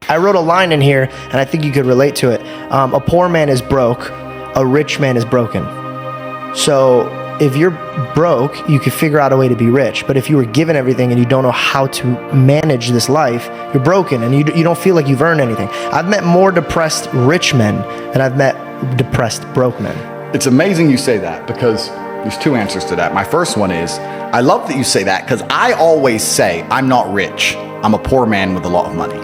I wrote a line in here, and I think you could relate to it. A poor man is broke, a rich man is broken. So if you're broke, you could figure out a way to be rich. But if you were given everything and you don't know how to manage this life, you're broken and you don't feel like you've earned anything. I've met more depressed rich men than I've met depressed broke men. It's amazing you say that, because there's two answers to that. My first one is, I love that you say that, because I always say, I'm not rich. I'm a poor man with a lot of money.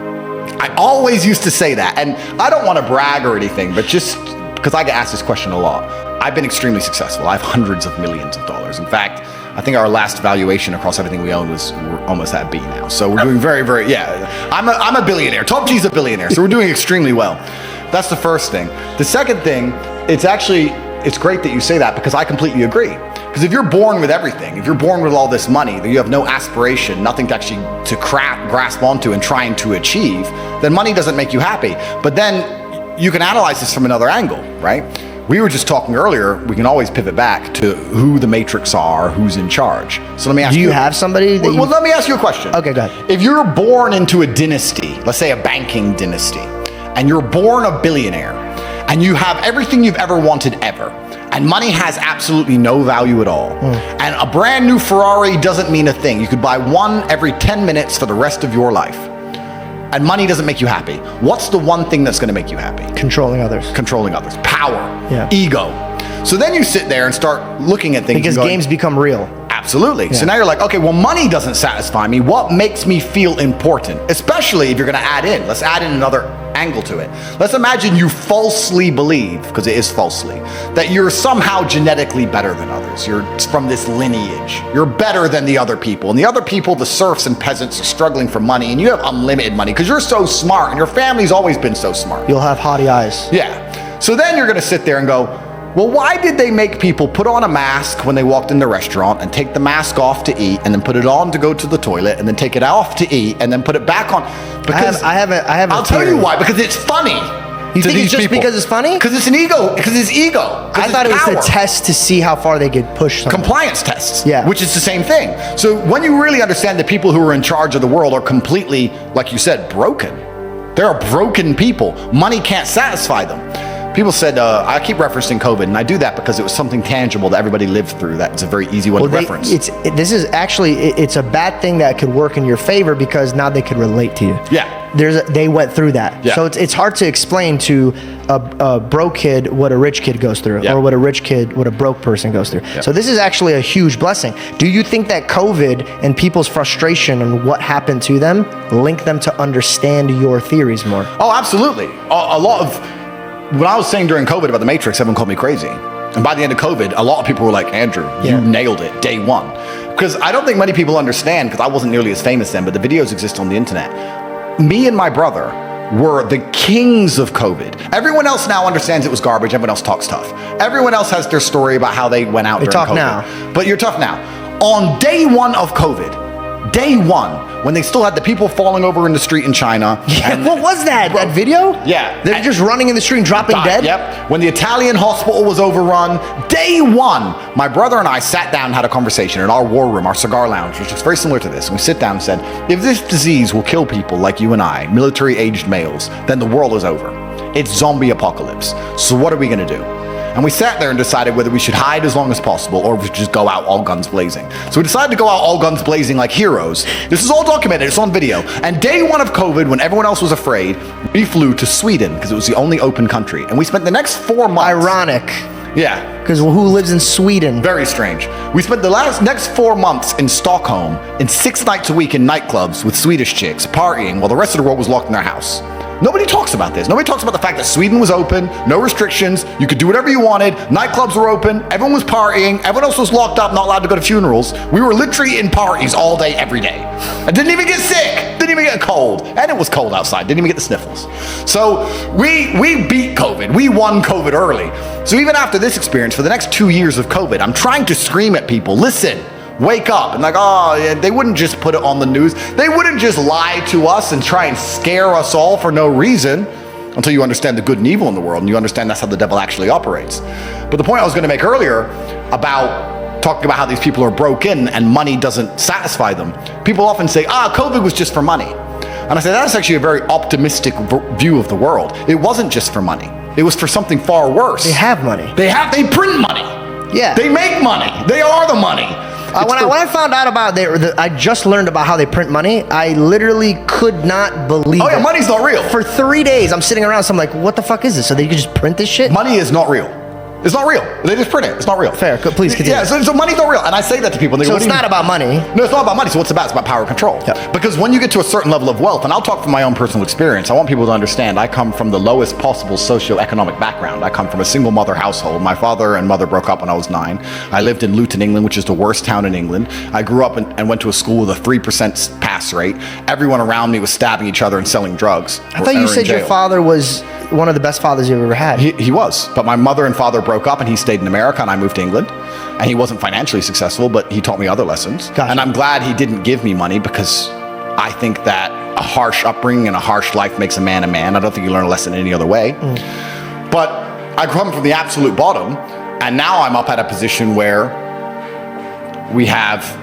I always used to say that. And I don't want to brag or anything, but just because I get asked this question a lot. I've been extremely successful. I have hundreds of millions of dollars. In fact, I think our last valuation across everything we own we're almost at B now. So we're doing very, very, I'm a billionaire. Top G's a billionaire. So we're doing extremely well. That's the first thing. The second thing, it's great that you say that, because I completely agree. Because if you're born with everything, if you're born with all this money, that you have no aspiration, nothing to actually grasp onto and trying to achieve, then money doesn't make you happy. But then you can analyze this from another angle, right? We were just talking earlier, we can always pivot back to who the matrix are, who's in charge. So let me ask you. Do you have somebody that well, let me ask you a question. Okay, go ahead. If you're born into a dynasty, let's say a banking dynasty, and you're born a billionaire, and you have everything you've ever wanted ever, and money has absolutely no value at all, and a brand new Ferrari doesn't mean a thing. You could buy one every 10 minutes for the rest of your life, and money doesn't make you happy. What's the one thing that's going to make you happy? Controlling others. Controlling others. Power. Ego. So then you sit there and start looking at things. Because games become real. Absolutely. Yeah. So now you're like, okay, well, money doesn't satisfy me. What makes me feel important? Especially if you're going to add in. Let's add in another angle to it. Let's imagine you falsely believe, because it is falsely, that you're somehow genetically better than others. You're from this lineage. You're better than the other people. And the other people, the serfs and peasants, are struggling for money, and you have unlimited money because you're so smart and your family's always been so smart. You'll have haughty eyes. Yeah. So then you're going to sit there and go, well, why did they make people put on a mask when they walked in the restaurant and take the mask off to eat and then put it on to go to the toilet and then take it off to eat and then put it back on? Because I have I'll tell you why, because it's funny. You think it's just because it's funny? Because it's an ego. Because it's ego. I thought it was a test to see how far they could push something. Compliance tests. Yeah. Which is the same thing. So when you really understand that people who are in charge of the world are completely, like you said, broken. There are broken people. Money can't satisfy them. People said, I keep referencing COVID, and I do that because it was something tangible that everybody lived through. That's a very easy one to reference. This is actually, it's a bad thing that could work in your favor because now they could relate to you. Yeah. They went through that. Yeah. So it's hard to explain to a broke kid what a rich kid goes through, or what a rich kid, what a broke person goes through. So this is actually a huge blessing. Do you think that COVID and people's frustration and what happened to them link them to understand your theories more? Oh, absolutely. A lot of... When I was saying during COVID about the Matrix, everyone called me crazy. And by the end of COVID, a lot of people were like, Andrew, you nailed it, day one. Because I don't think many people understand, because I wasn't nearly as famous then, but the videos exist on the internet. Me and my brother were the kings of COVID. Everyone else now understands it was garbage. Everyone else talks tough. Everyone else has their story about how they went out during COVID. Now. But you're tough now. On day one of COVID, day one, when they still had the people falling over in the street in China. Yeah, what was that? That video? Yeah. They're just running in the street and dropping dead? Yep. When the Italian hospital was overrun, day one, my brother and I sat down and had a conversation in our war room, our cigar lounge, which is very similar to this. And we sit down and said, if this disease will kill people like you and I, military-aged males, then the world is over. It's zombie apocalypse. So what are we going to do? And we sat there and decided whether we should hide as long as possible or we should just go out all guns blazing. So we decided to go out all guns blazing like heroes. This is all documented, it's on video. And day one of COVID, when everyone else was afraid, we flew to Sweden because it was the only open country. And we spent the next 4 months... Ironic. Yeah. Because who lives in Sweden? Very strange. We spent the next 4 months in Stockholm in 6 nights a week in nightclubs with Swedish chicks partying while the rest of the world was locked in their house. Nobody talks about this. Nobody talks about the fact that Sweden was open, no restrictions, you could do whatever you wanted, nightclubs were open, everyone was partying, everyone else was locked up, not allowed to go to funerals. We were literally in parties all day, every day. I didn't even get sick, didn't even get a cold, and it was cold outside, didn't even get the sniffles. So we beat COVID, we won COVID early. So even after this experience, for the next 2 years of COVID, I'm trying to scream at people, listen, wake up. And like, oh, yeah, they wouldn't just put it on the news. They wouldn't just lie to us and try and scare us all for no reason until you understand the good and evil in the world and you understand that's how the devil actually operates. But the point I was going to make earlier about talking about how these people are broken and money doesn't satisfy them. People often say, COVID was just for money. And I say that's actually a very optimistic view of the world. It wasn't just for money. It was for something far worse. They have money. They print money. Yeah. They make money. They are the money. When I found out about I just learned about how they print money. I literally could not believe it. Money's not real. For 3 days, I'm sitting around, so I'm like, what the fuck is this? So they could just print this shit? Money is not real. It's not real. They just print it. It's not real. Fair. Please continue. Yeah, so money's not real. And I say that to people. And they So go, it's not about money. No, it's not about money. So what's it about? It's about power and control. Yep. Because when you get to a certain level of wealth, and I'll talk from my own personal experience, I want people to understand I come from the lowest possible socioeconomic background. I come from a single mother household. My father and mother broke up when I was 9. I lived in Luton, England, which is the worst town in England. I grew up and went to a school with a 3% pass rate. Everyone around me was stabbing each other and selling drugs. I thought you said your father was one of the best fathers you've ever had. He was, but my mother and father broke up and he stayed in America and I moved to England. And he wasn't financially successful, but he taught me other lessons. Gotcha. And I'm glad he didn't give me money because I think that a harsh upbringing and a harsh life makes a man a man. I don't think you learn a lesson any other way. But I come from the absolute bottom, and now I'm up at a position where we have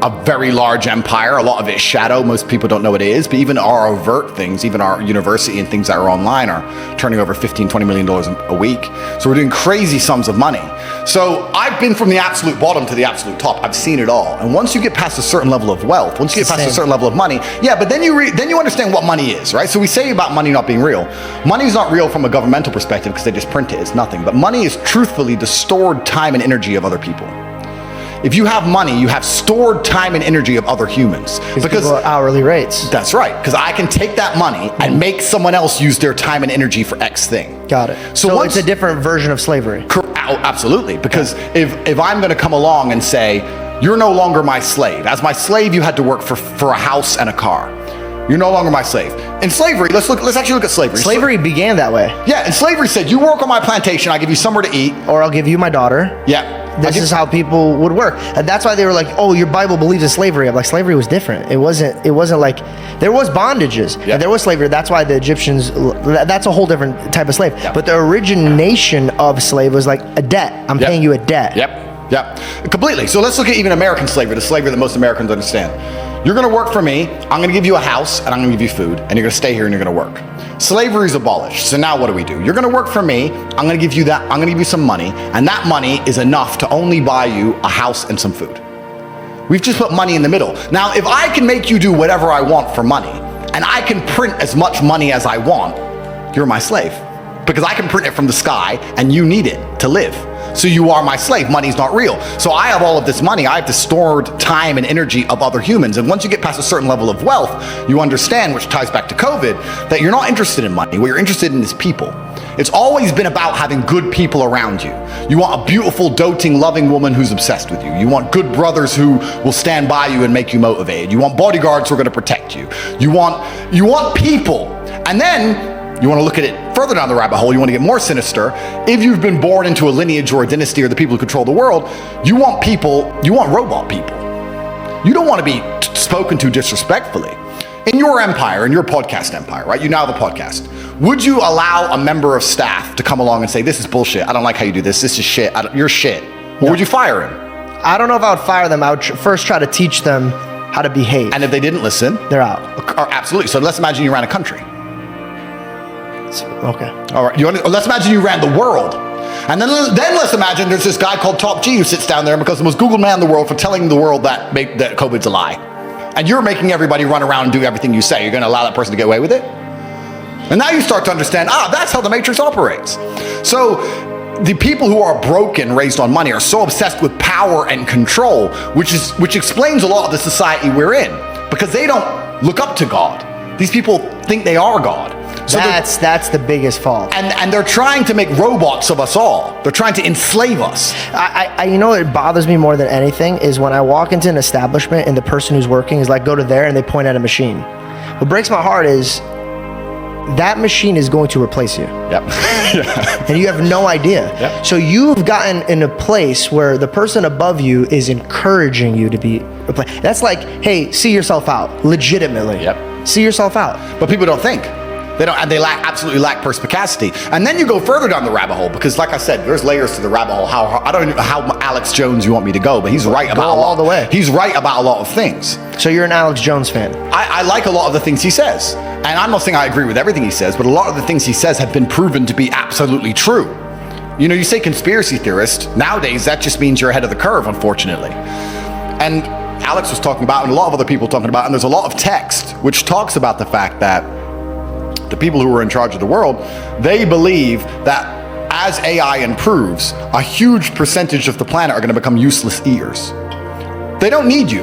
a very large empire. A lot of it is shadow. Most people don't know what it is, but even our overt things, even our university and things that are online are turning over $15, $20 million a week. So we're doing crazy sums of money. So I've been from the absolute bottom to the absolute top. I've seen it all. And once you get past a certain level of wealth, once you get past a certain level of money, but then you understand what money is, right? So we say about money not being real. Money is not real from a governmental perspective because they just print it. It's nothing. But money is truthfully the stored time and energy of other people. If you have money, you have stored time and energy of other humans. Because hourly rates. That's right. Because I can take that money and make someone else use their time and energy for X thing. Got it. So it's a different version of slavery. Absolutely. Because if I'm going to come along and say, you're no longer my slave. As my slave, you had to work for a house and a car. You're no longer my slave. In slavery, let's actually look at slavery. Slavery began that way. Yeah, and slavery said, you work on my plantation, I give you somewhere to eat. Or I'll give you my daughter. Yeah. This is how people would work. And that's why they were like, oh, your Bible believes in slavery. I'm like, slavery was different. It wasn't like, there was bondages. Yeah. And there was slavery. That's why the Egyptians, that's a whole different type of slave. Yeah. But the origination of slave was like a debt. I'm paying you a debt. Yep, completely. So let's look at even American slavery, the slavery that most Americans understand. You're gonna work for me, I'm gonna give you a house, and I'm gonna give you food, and you're gonna stay here and you're gonna work. Slavery is abolished, so now what do? You're gonna work for me, I'm gonna give you that, I'm gonna give you some money, and that money is enough to only buy you a house and some food. We've just put money in the middle. Now, if I can make you do whatever I want for money, and I can print as much money as I want, you're my slave. Because I can print it from the sky, and you need it to live. So you are my slave. Money's not real. So I have all of this money. I have the stored time and energy of other humans. And once you get past a certain level of wealth, you understand, which ties back to COVID, that you're not interested in money. What you're interested in is people. It's always been about having good people around you. You want a beautiful, doting, loving woman who's obsessed with you. You want good brothers who will stand by you and make you motivated. You want bodyguards who are going to protect you. You want people. And then you want to look at it further down the rabbit hole. You want to get more sinister. If you've been born into a lineage or a dynasty or the people who control the world, you want people, you want robot people. You don't want to be spoken to disrespectfully. In your empire, in your podcast empire, right? You now have a podcast. Would you allow a member of staff to come along and say, this is bullshit. I don't like how you do this. This is shit. You're shit. Or would you fire him? I don't know if I would fire them. I would first try to teach them how to behave. And if they didn't listen? They're out. Absolutely. So let's imagine you ran a country. Okay. All right. Let's imagine you ran the world. And then let's imagine there's this guy called Top G who sits down there because the most Googled man in the world for telling the world that COVID's a lie. And you're making everybody run around and do everything you say. You're going to allow that person to get away with it? And now you start to understand, that's how the matrix operates. So the people who are broken, raised on money, are so obsessed with power and control, which explains a lot of the society we're in, because they don't look up to God. These people think they are God. So that's the biggest fault. And they're trying to make robots of us all. They're trying to enslave us. I you know what bothers me more than anything is when I walk into an establishment and the person who's working is like, go to there, and they point at a machine. What breaks my heart is that machine is going to replace you. Yep. And you have no idea. Yep. So you've gotten in a place where the person above you is encouraging you to be replaced. That's like, hey, see yourself out. Legitimately. Yep. See yourself out. But people don't think. They don't, and they absolutely lack perspicacity. And then you go further down the rabbit hole because, like I said, there's layers to the rabbit hole. I don't know how Alex Jones you want me to go, but he's right about all the way. He's right about a lot of things. So you're an Alex Jones fan? I like a lot of the things he says, and I'm not saying I agree with everything he says, but a lot of the things he says have been proven to be absolutely true. You know, you say conspiracy theorist nowadays, that just means you're ahead of the curve, unfortunately. And Alex was talking about, and a lot of other people talking about, and there's a lot of text which talks about the fact that the people who are in charge of the world, they believe that as AI improves, a huge percentage of the planet are going to become useless ears. They don't need you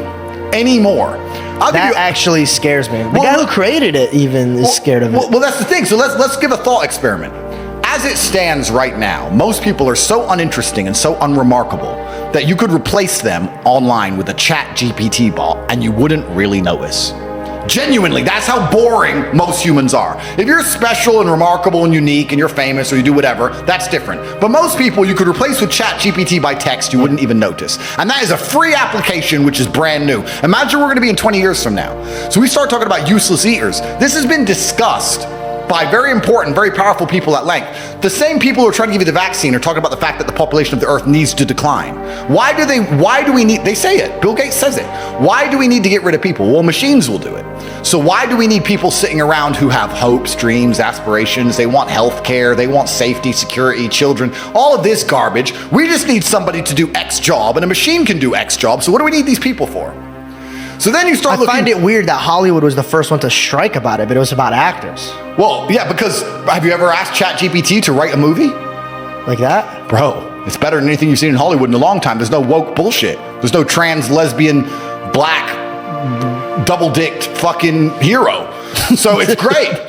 anymore. That actually scares me. The guy who created it even is scared of it. Well, that's the thing. So let's give a thought experiment. As it stands right now, most people are so uninteresting and so unremarkable that you could replace them online with a chat GPT bot and you wouldn't really notice. Genuinely, that's how boring most humans are. If you're special and remarkable and unique and you're famous or you do whatever, that's different. But most people you could replace with chat GPT by text, you wouldn't even notice. And that is a free application which is brand new. Imagine we're gonna be in 20 years from now. So we start talking about useless ears. This has been discussed by very important, very powerful people at length. The same people who are trying to give you the vaccine are talking about the fact that the population of the earth needs to decline. Why do we need, they say it, Bill Gates says it. Why do we need to get rid of people? Well, machines will do it. So why do we need people sitting around who have hopes, dreams, aspirations? They want health care, they want safety, security, children, all of this garbage. We just need somebody to do X job, and a machine can do X job, so what do we need these people for? So then you start looking. I find it weird that Hollywood was the first one to strike about it, but it was about actors. Well, yeah, because have you ever asked ChatGPT to write a movie? Like that? Bro, it's better than anything you've seen in Hollywood in a long time. There's no woke bullshit. There's no trans, lesbian, black, double-dicked fucking hero. So it's great.